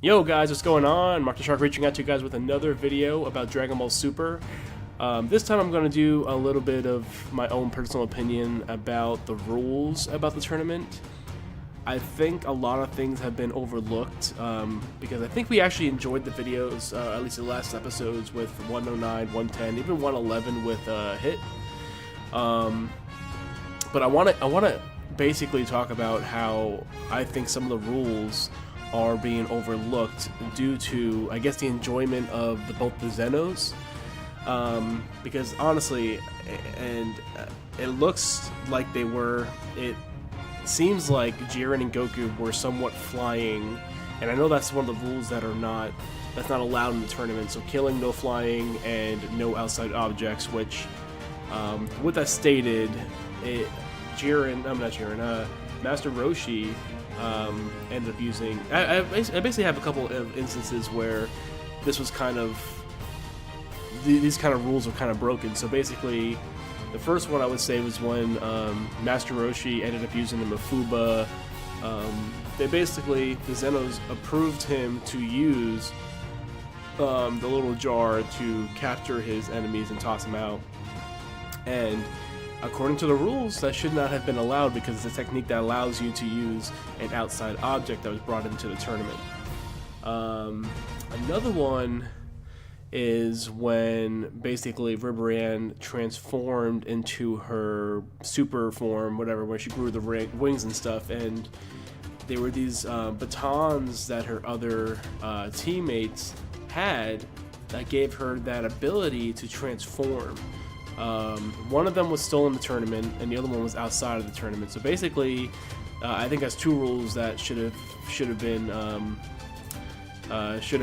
Yo guys, what's going on? Mark the Shark reaching out to you guys with another video about Dragon Ball Super. This time I'm going to do a little bit of my own personal opinion about the rules about the tournament. I think a lot of things have been overlooked because I think we actually enjoyed the videos, at least the last episodes with 109, 110, even 111 with Hit. But I want to basically talk about how I think some of the rules are being overlooked due to, I guess, the enjoyment of both the Zenos. Because honestly, it looks like they were. It seems like Jiren and Goku were somewhat flying, and I know that's one of the rules that's not allowed in the tournament. So killing, no flying, and no outside objects. Which, with that stated, Master Roshi ended up using. I basically have a couple of instances where this was kind of these kind of rules were kind of broken. So basically, the first one I would say was when Master Roshi ended up using the Mafuba. The Zenos approved him to use the little jar to capture his enemies and toss them out. And according to the rules, that should not have been allowed because it's a technique that allows you to use an outside object that was brought into the tournament. Another one is when basically Ribrianne transformed into her super form, whatever, when she grew the wings and stuff, and there were these batons that her other teammates had that gave her that ability to transform. One of them was still in the tournament, and the other one was outside of the tournament. So basically, I think that's two rules that should have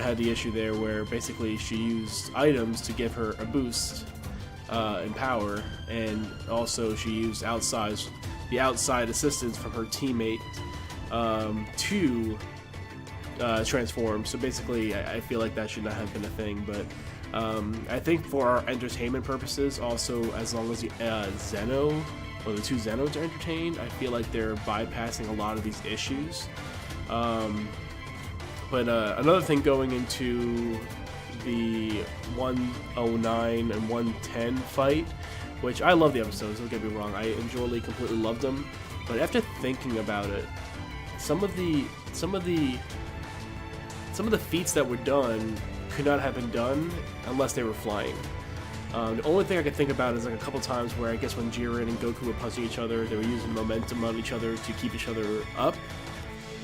had the issue there, where basically she used items to give her a boost in power, and also she used the outside assistance from her teammate to transform. So basically, I feel like that should not have been a thing, but I think for our entertainment purposes, also, as long as the Zeno or the two Zenos are entertained, I feel like they're bypassing a lot of these issues. But another thing going into the 109 and 110 fight, which I love the episodes, don't get me wrong, I completely loved them, but after thinking about it, some of the feats that were done could not have been done unless they were flying. The only thing I could think about is like a couple times where I guess when Jiren and Goku were punching each other, they were using momentum on each other to keep each other up.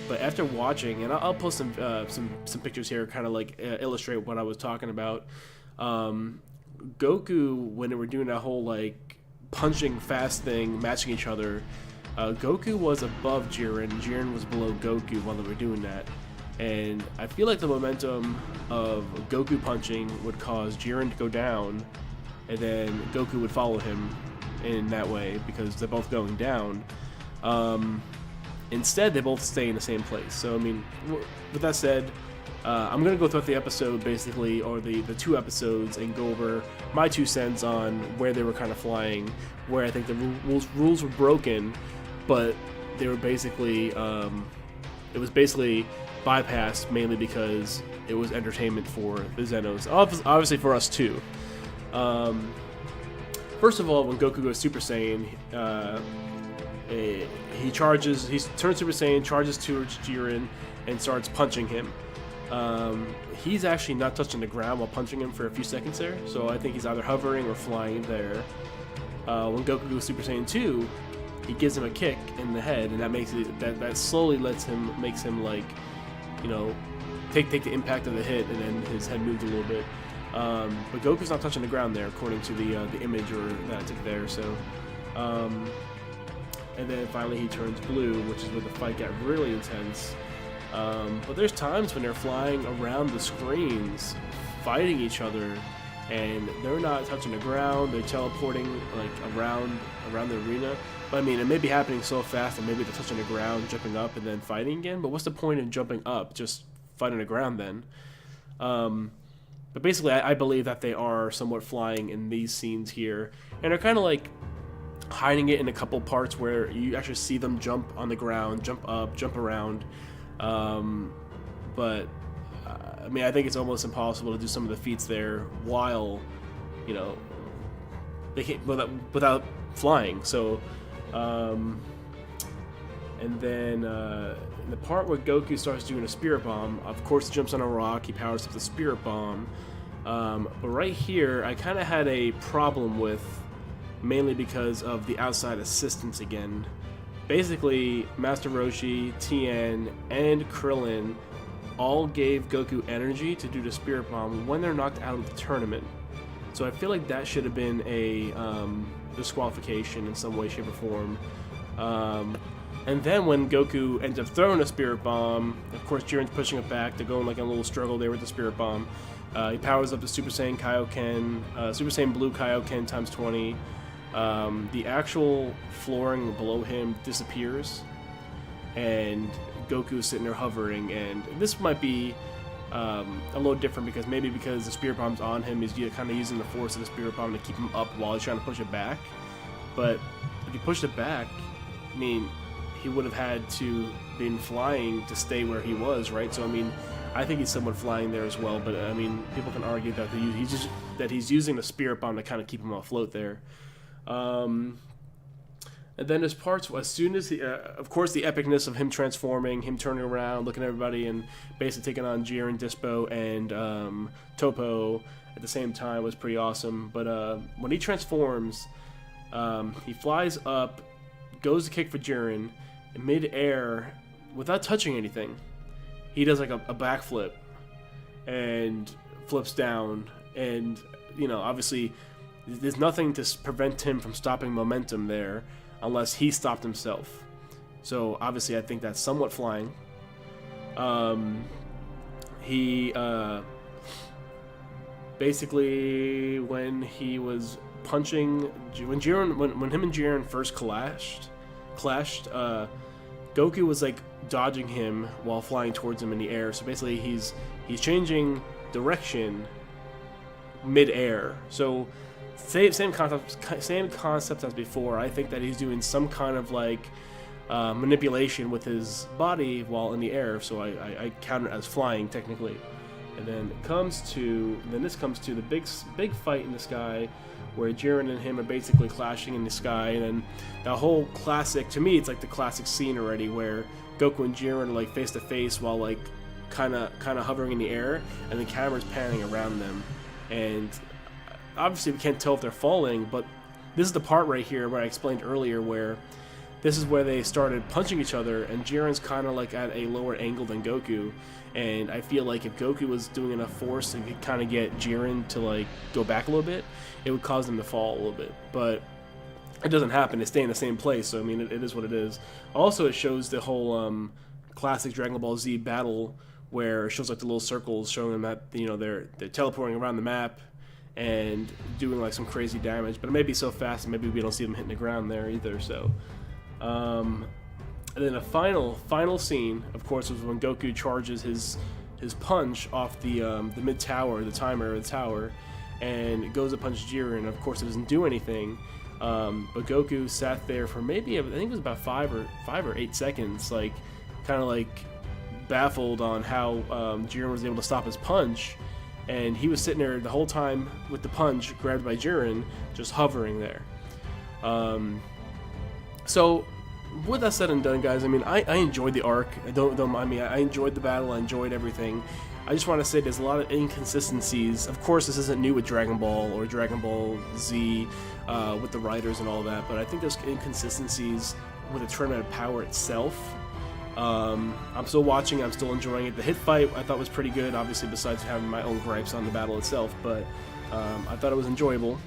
But after watching, and I'll post some pictures here, kind of like illustrate what I was talking about. Goku, when they were doing that whole like punching fast thing, matching each other, Goku was above Jiren, Jiren was below Goku while they were doing that. And I feel like the momentum of Goku punching would cause Jiren to go down, and then Goku would follow him in that way because they're both going down. Instead, they both stay in the same place. So, I mean, with that said, I'm going to go throughout the episode, basically, or the two episodes, and go over my 2 cents on where they were kind of flying, where I think the rules were broken, but they were basically, it was basically bypassed mainly because it was entertainment for the Zenos, obviously for us too. First of all, when Goku goes Super Saiyan, he turns Super Saiyan, charges towards Jiren, and starts punching him. He's actually not touching the ground while punching him for a few seconds there, so I think he's either hovering or flying there. When Goku goes Super Saiyan 2, he gives him a kick in the head, and that slowly makes him like, you know, take the impact of the hit, and then his head moved a little bit. But Goku's not touching the ground there, according to the image that I took there. So, and then finally he turns blue, which is where the fight got really intense. But there's times when they're flying around the screens, fighting each other, and they're not touching the ground. They're teleporting like around the arena. But I mean, it may be happening so fast, and maybe they're touching the ground, jumping up, and then fighting again. But what's the point in jumping up? Just fighting the ground then. But basically, I believe that they are somewhat flying in these scenes here, and they're kind of like hiding it in a couple parts where you actually see them jump on the ground, jump up, jump around. But I mean, I think it's almost impossible to do some of the feats there while, you know, they can't without flying. So, and then in the part where Goku starts doing a Spirit Bomb, of course, he jumps on a rock. He powers up the Spirit Bomb. But right here, I kind of had a problem with, mainly because of the outside assistance again. Basically, Master Roshi, Tien, and Krillin all gave Goku energy to do the Spirit Bomb when they're knocked out of the tournament. So I feel like that should have been a disqualification in some way, shape, or form. And then when Goku ends up throwing a Spirit Bomb, of course Jiren's pushing it back. They're going like a little struggle there with the Spirit Bomb. He powers up the Super Saiyan Kaioken, Super Saiyan Blue Kaioken times 20. The actual flooring below him disappears, and Goku is sitting there hovering. And this might be a little different because maybe because the Spirit Bomb's on him, he's kind of using the force of the Spirit Bomb to keep him up while he's trying to push it back. But if he pushed it back, I mean, he would have had to been flying to stay where he was, right? So I mean, I think he's somewhat flying there as well. But I mean, people can argue that he's using the Spirit Bomb to kind of keep him afloat there. And then there's parts, as soon as of course, the epicness of him transforming, him turning around, looking at everybody, and basically taking on Jiren, Dispo, and Toppo at the same time was pretty awesome. But when he transforms, he flies up, goes to kick for Jiren, in mid-air, without touching anything. He does like a backflip and flips down, and you know, obviously there's nothing to prevent him from stopping momentum there unless he stopped himself. So obviously I think that's somewhat flying. He basically, when he was punching, when him and Jiren first clashed, Goku was like dodging him while flying towards him in the air. So basically he's changing direction mid-air. So same concept as before. I think that he's doing some kind of like manipulation with his body while in the air. So I count it as flying technically. And then this comes to the big fight in the sky, where Jiren and him are basically clashing in the sky. And then the whole classic, to me, it's like the classic scene already, where Goku and Jiren are like face to face while like kind of hovering in the air, and the camera's panning around them. And obviously we can't tell if they're falling, but this is the part right here where I explained earlier, where this is where they started punching each other, and Jiren's kind of like at a lower angle than Goku. And I feel like if Goku was doing enough force to kind of get Jiren to like go back a little bit, it would cause them to fall a little bit. But it doesn't happen. They stay in the same place. So I mean, it is what it is. Also, it shows the whole classic Dragon Ball Z battle, where it shows like the little circles showing them that, you know, they're teleporting around the map and doing like some crazy damage. But it may be so fast that maybe we don't see them hitting the ground there either. So. And then the final scene, of course, was when Goku charges his punch off the mid tower, the timer of the tower, and goes to punch Jiren. Of course, it doesn't do anything. But Goku sat there for maybe, I think it was about 5 or 8 seconds, like kind of like baffled on how Jiren was able to stop his punch, and he was sitting there the whole time with the punch grabbed by Jiren, just hovering there. So, with that said and done, guys, I mean, I enjoyed the arc. Don't mind me. I enjoyed the battle. I enjoyed everything. I just want to say there's a lot of inconsistencies. Of course, this isn't new with Dragon Ball or Dragon Ball Z with the writers and all that, but I think there's inconsistencies with the Tournament of Power itself. I'm still watching. I'm still enjoying it. The hit fight I thought was pretty good, obviously, besides having my own gripes on the battle itself, but I thought it was enjoyable.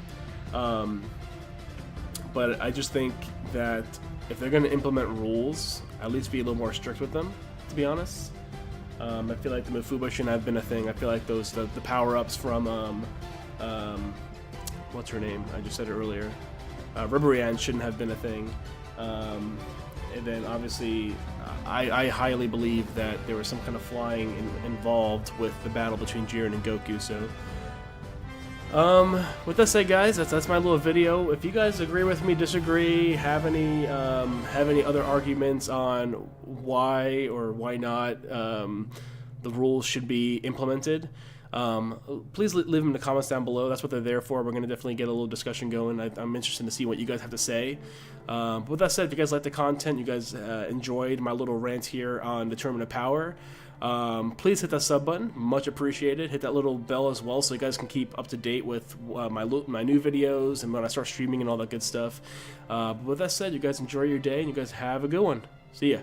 But I just think that if they're going to implement rules, at least be a little more strict with them, to be honest. I feel like the Mifune shouldn't have been a thing. I feel like the power-ups from, what's her name? I just said it earlier. Ribrianne shouldn't have been a thing. And then, obviously, I highly believe that there was some kind of flying involved with the battle between Jiren and Goku, so... with that said, guys, that's my little video. If you guys agree with me, disagree, have any other arguments on why or why not the rules should be implemented, please leave them in the comments down below. That's what they're there for. We're going to definitely get a little discussion going. I'm interested to see what you guys have to say. But with that said, if you guys like the content, you guys enjoyed my little rant here on the Tournament of Power, please hit that sub button, much appreciated. Hit that little bell as well so you guys can keep up to date with my new videos and when I start streaming and all that good stuff. But with that said, you guys enjoy your day and you guys have a good one. See ya.